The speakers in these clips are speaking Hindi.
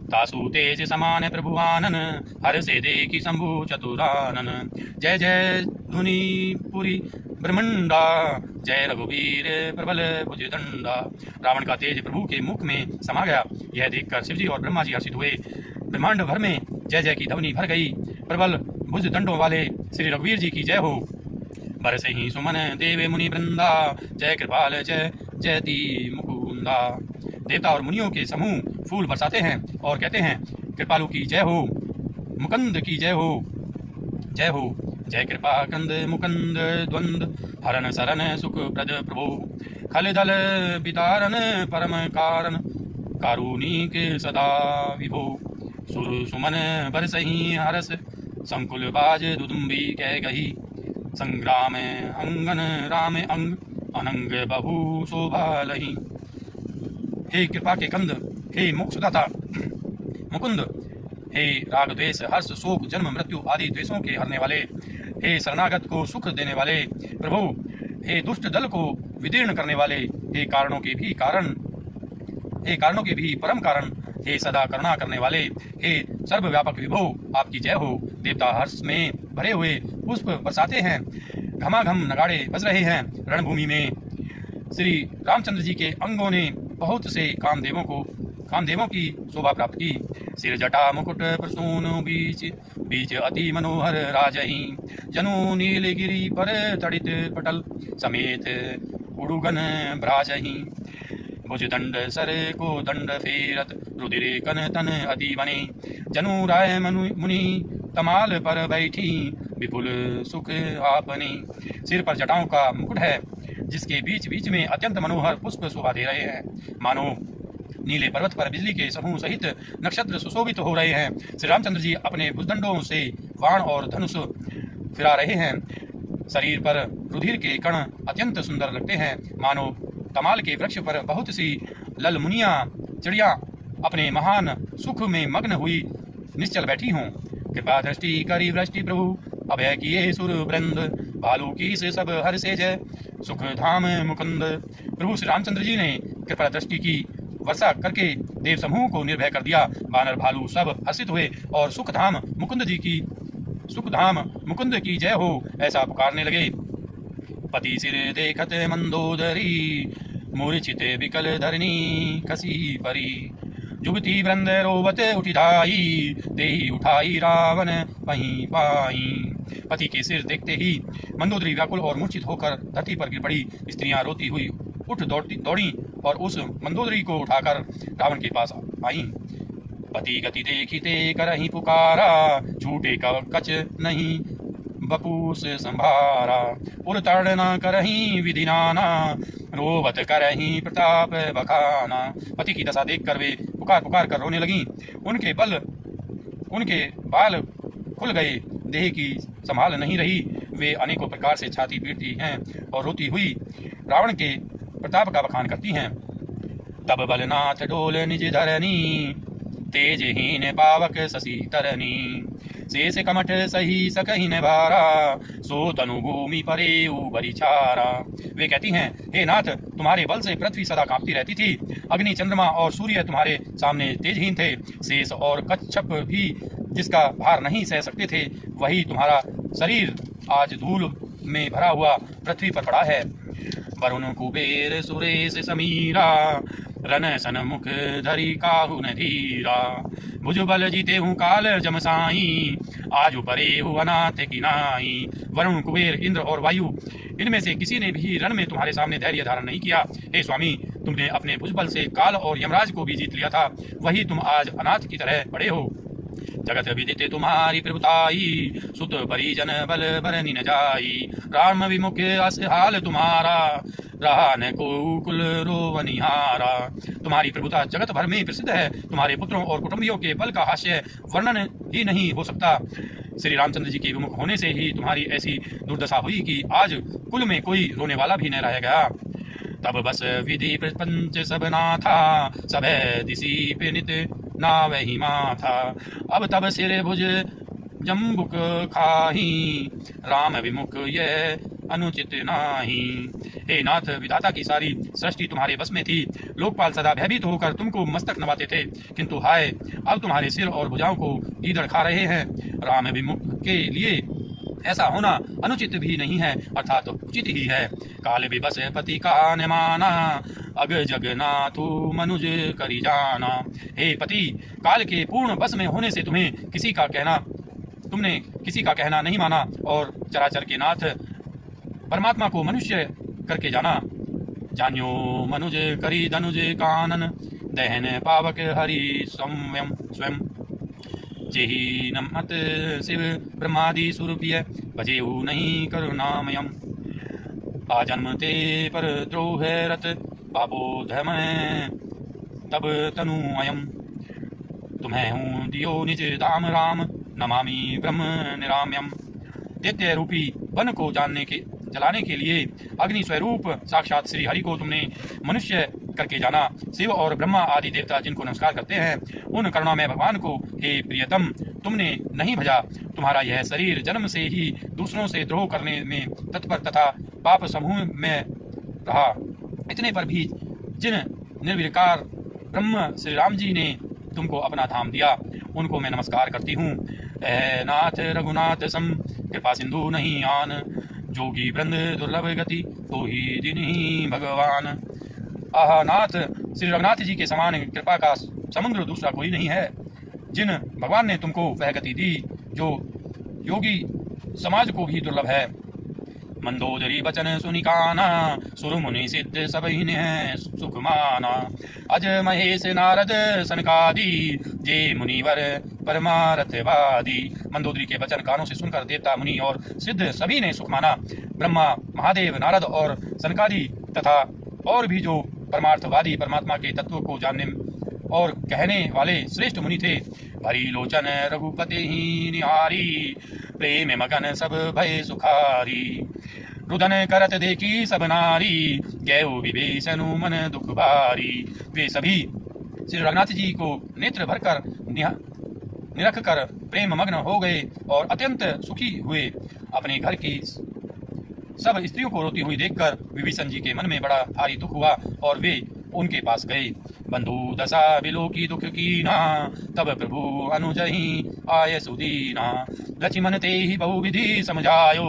तासु तेज समान प्रभुआनन, हर से देखी शंभु चतुरानन। जय जय धुनि पुरी ब्रह्मंडा, जय रघुवीर प्रबल भुजदंडा। रावण का तेज प्रभु के मुख में समा गया। यह देखकर शिवजी और ब्रह्मा जी हर्षित हुए। ब्रह्मांड भर में जय जय की ध्वनि भर गई। प्रबल भुज दंडों वाले श्री रघुवीर जी की जय हो। बरसे ही सुमन देव मुनि वृंदा, जय कृपाल जय जयति मुकुंदा। देवता और मुनियों के समूह फूल बरसाते हैं और कहते हैं, कृपालु की जय हो, मुकुंद की जय हो, जय हो। जय कृपा कंद मुकुंद द्वंद, हरन सरन सुख प्रद प्रभो। खल दल विदारन परम कारण, कारुणिक सदा विभो। सुर सुमन बरसहि हरस, संकुल बाज दुदुम्बी कह गही। संग्राम अंगन राम अंग, अनंग बहु शोभा लही। हे कृपा के कंद, हे मोक्षदाता मुकुंद, हे राग द्वेष हर्ष शोक जन्म मृत्यु आदि द्वेषों के हरने वाले, हे शरणागत को सुख देने वाले प्रभु, हे दुष्ट दल को विदीर्ण करने वाले, हे कारणों के भी कारण, हे कारणों के भी परम कारण, हे सदा करुणा करने वाले, हे सर्वव्यापक विभो, आपकी जय हो। देवता हर्ष में भरे हुए पुष्प बरसाते हैं। घमाघम नगाड़े बज रहे हैं। रणभूमि में श्री रामचंद्र जी के अंगों ने बहुत से कामदेवों की शोभा प्राप्त की। सिर जटा मुकुट प्रसून बीच, बीच अति मनोहर राजही। जनु नीलगिरी पर तड़ित पटल, समेत उड़ुगन भ्राजही। भुज दंड सर को दंड फेरत, रुधिर कन तन अति बने। जनु राय मुनि तमाल पर बैठी, विपुल सुख आपने। सिर पर जटाओं का मुकुट है, जिसके बीच बीच में अत्यंत मनोहर पुष्प शोभा दे रहे हैं। मानो नीले पर्वत पर बिजली के समूह सहित नक्षत्र सुशोभित हो रहे हैं। श्री रामचंद्र जी अपने भुजदंडों से बाण और धनुष फिरा रहे हैं। शरीर पर रुधिर के कण अत्यंत सुंदर लगते हैं। मानो तमाल के वृक्ष पर बहुत सी ललमुनियां चिड़िया अपने महान सुख में मग्न हुई निश्चल बैठी हों। कृपा दृष्टि करी वृष्टि प्रभु, अभय किए सुर वृंद। भालू की से सब हर से जय, सुख धाम मुकुंद। प्रभु श्री रामचंद्र जी ने कृपा दृष्टि की वर्षा करके देव समूह को निर्भय कर दिया। बानर भालू सब हर्षित हुए और सुखधाम मुकुंद की जय हो ऐसा पुकारने लगे। पति सिर देखत मंदोदरी, मूर्छित विकल धरनी खसी परी। जुगती वृंद रोवत उठिधाई, तेहि उठाई रावण वहीं पाई। पति के सिर देखते ही मंदोदरी व्याकुल और मूर्छित होकर धरती पर गिर पड़ी। स्त्रियां रोती हुई उठ दौड़ी और उस मंदोदरी को उठाकर रावण के पास आई। पति गति देखिते करही पुकारा, छूटे कच नहीं बपूस संभारा। उड़तड़ न करही विधि नाना, रोवत करही प्रताप बखाना। पति की दशा देख कर वे पुकार पुकार कर रोने लगी। उनके बाल खुल गए, देह की संभाल नहीं रही। वे अनेकों प्रकार से छाती पीटती हैं और रोती हुई रावण के प्रताप का बखान करती हैं। तब बलनाथ डोल निज धरनी, तेजहीन पावक शशि तरनी। शेष कमठ सही सकहीन भारा, सो तनु भूमि परे उबरी छारा। वे कहती हैं, हे नाथ, तुम्हारे बल से पृथ्वी सदा कांपती रहती थी। अग्नि चंद्रमा और सूर्य तुम्हारे सामने तेजहीन थे। शेष और कच्छप भी जिसका भार नहीं सह सकते थे, वही तुम्हारा शरीर आज धूल में भरा हुआ पृथ्वी पर पड़ा है। वरुण कुबेर सुरेश समीरा, रन सन मुख धरी काहु न धीरा। भुजबल जीते हूँ काल जमसाई, आज परे हूँ अनाथ की नाई। वरुण कुबेर इंद्र और वायु, इनमें से किसी ने भी रण में तुम्हारे सामने धैर्य धारण नहीं किया। हे स्वामी, तुमने अपने भुजबल से काल और यमराज को भी जीत लिया था, वही तुम आज अनाथ की तरह पड़े हो। जगत विदित तुम्हारी प्रभुताई, सुत परिजन बल बरनी न जाई। राम विमुख अस हाल तुम्हारा, रहा न को कुल रोवनिहारा। तुम्हारी प्रभुता जगत भर में प्रसिद्ध है। तुम्हारे पुत्रों और कुटुंबियों के बल का हास्य वर्णन ही नहीं हो सकता। श्री रामचंद्र जी के विमुख होने से ही तुम्हारी ऐसी दुर्दशा हुई कि आज कुल में कोई रोने वाला भी न रह गया। तब बस विधि प्रपंच सब नाथा, सब दिशी पिनित नावहि माथा। अब तब सिर भुज जम्बुक खाही, राम विमुख ये अनुचित नाही। हे नाथ, विधाता की सारी सृष्टि तुम्हारे बस में थी। लोकपाल सदा भयभीत होकर तुमको मस्तक नवाते थे, किंतु हाय, अब तुम्हारे सिर और भुजाओं को गीदड़ खा रहे हैं। राम विमुख के लिए ऐसा होना अनुचित भी नहीं है, अर्थात उचित ही है। काल विबस पति का न माना, अग जगनाथु मनुज करी जाना। हे पति, काल के पूर्ण बस में होने से तुमने किसी का कहना नहीं माना और चराचर के नाथ परमात्मा को मनुष्य करके जाना। जान्यो मनुज करी धनुज कानन, दहन पावक हरि स्वयं। जेहि नमत शिव ब्रह्मादि स्वरूपीय, भजेहु नहीं करुणामयम। आजन्मते पर द्रोह रत, पापो धर्म तब तनु अयम। तुम्हें हूँ दियो निज धाम राम, नमामि ब्रह्म निराम्यम। दैत्य रूपी वन को जलाने के लिए अग्नि स्वरूप साक्षात श्री हरि को तुमने मनुष्य करके जाना। शिव और ब्रह्मा आदि देवता जिनको नमस्कार करते हैं, उन करुणामय भगवान को हे प्रियतम तुमने नहीं भजा। तुम्हारा यह शरीर जन्म से ही दूसरों से द्रोह करने में तत्पर तथा पाप समूह में रहा। इतने पर भी जिन निर्विकार ब्रह्म श्री राम जी ने तुमको अपना धाम दिया, उनको मैं नमस्कार करती हूँ। नाथ रघुनाथ सम, कृपा सिंधु नहीं आन। जोगी वृंद दुर्लभ गति, तो ही दिन ही भगवान। आह नाथ, श्री रघुनाथ जी के समान कृपा का समुद्र दूसरा कोई नहीं है। जिन भगवान ने तुमको वह गति दी जो योगी समाज को भी दुर्लभ है। मंदोदरी बचन सुनिकाना, सुर मुनि सिद्ध सब है सुख माना। अज महेश नारद सनकादि, जे मुनिवर परमारथवादी। मंदोदरी के वचन कानों से सुनकर देवता मुनि और सिद्ध सभी ने सुख माना। ब्रह्मा, महादेव, नारद और सनकादि तथा और भी जो परमार्थवादी परमात्मा के तत्व को जानने और कहने वाले श्रेष्ठ मुनि थे। भरी लोचन रघुपति ही निहारी, प्रेम मगन सब भय सुखारी। रुदन करत देखी सब नारी, गयो विभीषण मन दुख भारी। वे सभी श्री रघुनाथ जी को नेत्र भरकर निरख कर प्रेम मग्न हो गए और अत्यंत सुखी हुए। अपने घर की सब स्त्रियों को रोती हुई देखकर विभीषण जी के मन में बड़ा भारी दुख हुआ और वे उनके पास गए। बंधु दशा बिलो की दुख कीना, तब प्रभु अनुजहि आय सुदीना। लक्ष्मण ते ही बहुविधि समझायो,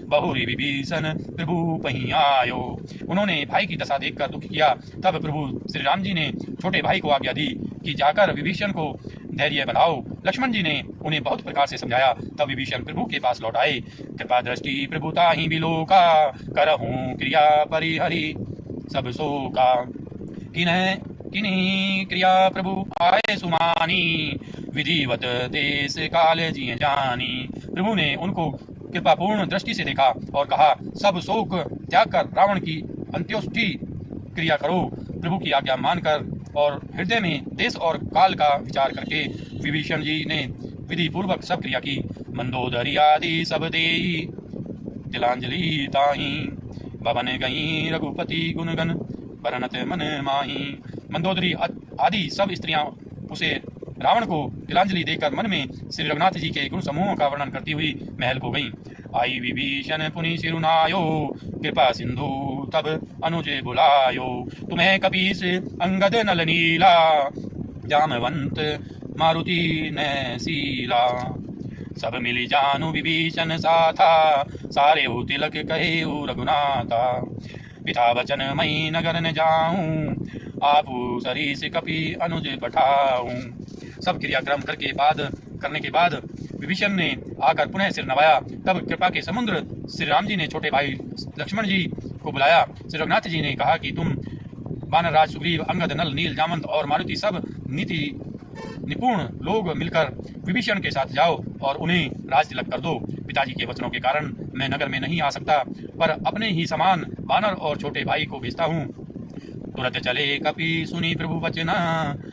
बहुरी विभीषण प्रभु पही आयो। उन्होंने भाई की दशा देखकर दुख किया। तब प्रभु श्री राम जी ने छोटे भाई को आज्ञा दी कि जाकर विभीषण को धैर्य बढ़ाओ। लक्ष्मण जी ने उन्हें बहुत प्रकार से समझाया। तब विभीषण प्रभु के पास लौट आए। कृपा दृष्टि प्रभुता ही बिलो का, करहूं क्रिया परिहरि सब शोका। किन्हीं क्रिया प्रभु आए सुमानी, विधिवत देश काल जिये जानी। प्रभु ने उनको कृपापूर्ण दृष्टि से देखा और कहा, सब शोक त्याग कर रावण की अंत्योष्टि क्रिया करो। प्रभु की आज्ञा मानकर और हृदय में देश और काल का विचार करके विभीषण जी ने विधि पूर्वक सब क्रिया की। मंदोदरी आदि सब देई, तिलांजलि ताही। भवन गई रघुपति गुणगन, बरनत मन माही। मंदोदरी आदि सब स्त्रियां उसे रावण को तिलांजलि देकर मन में श्री रघुनाथ जी के गुण समूहों का वर्णन करती हुई महल को गईं। आई विभीषण पुनि सिरुनायो, कृपा सिंधु तब अनुज बुलायो। तुम्हें कपीस अंगद नल नीला, जामवंत मारुति नैसीला। सब मिली जानु विभीषण साथा, सारे हो तिलक कहे रघुनाथा। पिता वचन मई नगर न जाऊं, आपू सरीस कपि अनुज पठाऊं। सब क्रियाक्रम करने के बाद विभीषण ने आकर पुनः सिर नवाया। तब कृपा के समुद्र श्री राम जी ने छोटे भाई लक्ष्मण जी को बुलाया। श्री रघुनाथ जी ने कहा कि तुम वानर राज सुग्रीव, अंगद, नल, नील, जामवंत और मारुति सब नीति निपुण लोग मिलकर विभीषण के साथ जाओ और उन्हें राज तिलक कर दो। पिताजी के वचनों के कारण मैं नगर में नहीं आ सकता, पर अपने ही समान वानर और छोटे भाई को भेजता हूँ। तुरंत चले कपि सुनी प्रभु वचना,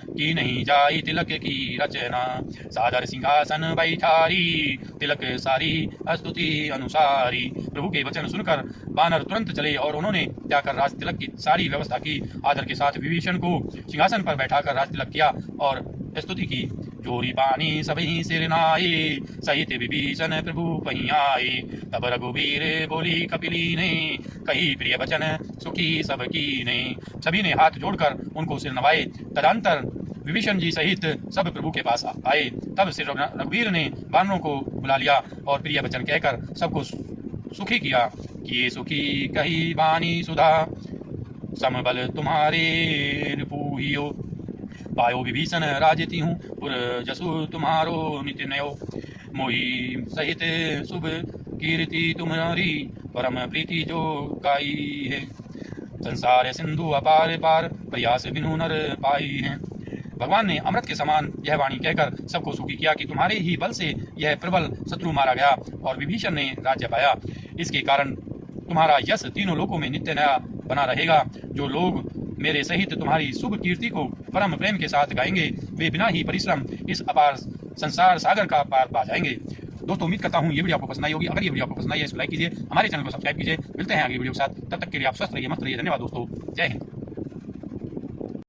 की नहीं जाई तिलक की रचना। सादर सिंहासन बैठारी, तिलक सारी स्तुति अनुसारी। प्रभु के वचन सुनकर वानर तुरंत चले और उन्होंने जाकर राज तिलक की सारी व्यवस्था की। आदर के साथ विभीषण को सिंहासन पर बैठाकर राज तिलक किया और स्तुति की। जोरी पानी सबही सिर नाए, सहित विभीषण प्रभु पही आए। तब रघुवीर बोली कपिली ने, कही प्रिय वचन सुखी सब कीने। सभी ने हाथ जोड़कर उनको सिर नवाए। तदंतर विभीषण जी सहित सब प्रभु के पास आए। तब श्री रघुवीर ने वानरों को बुला लिया और प्रिय वचन कहकर सबको सुखी किया। किए सुखी कही वाणी सुधा, समबल तुम्हारे रिपुहियो। पायो विभीषण राजति हूँ, पुर जसु तुम्हारो नित्य नयो। मोहि सहित शुभ कीर्ति तुम्हारी, परम प्रीति जो गाई है। संसार सिंधु अपार पार, प्रयास बिनु नर पाई है। भगवान ने अमृत के समान यह वाणी कहकर सबको सुखी किया कि तुम्हारे ही बल से यह प्रबल शत्रु मारा गया और विभीषण ने राज्य पाया। इसके कारण तुम्हारा यश तीनों लोकों में नित्य नया बना रहेगा। जो लोग मेरे सहित तुम्हारी शुभ कीर्ति को परम प्रेम के साथ गाएंगे, वे बिना ही परिश्रम इस अपार संसार सागर का पार पा जाएंगे। दोस्तों, उम्मीद करता हूँ ये वीडियो आपको पसंद आई होगी। अगर ये वीडियो आपको पसंद आई है इसको लाइक कीजिए, हमारे चैनल को सब्सक्राइब कीजिए। मिलते हैं अगली वीडियो के साथ, तब तक के लिए आप स्वस्थ रहिए, मस्त रहिए। धन्यवाद दोस्तों, जय हिंद।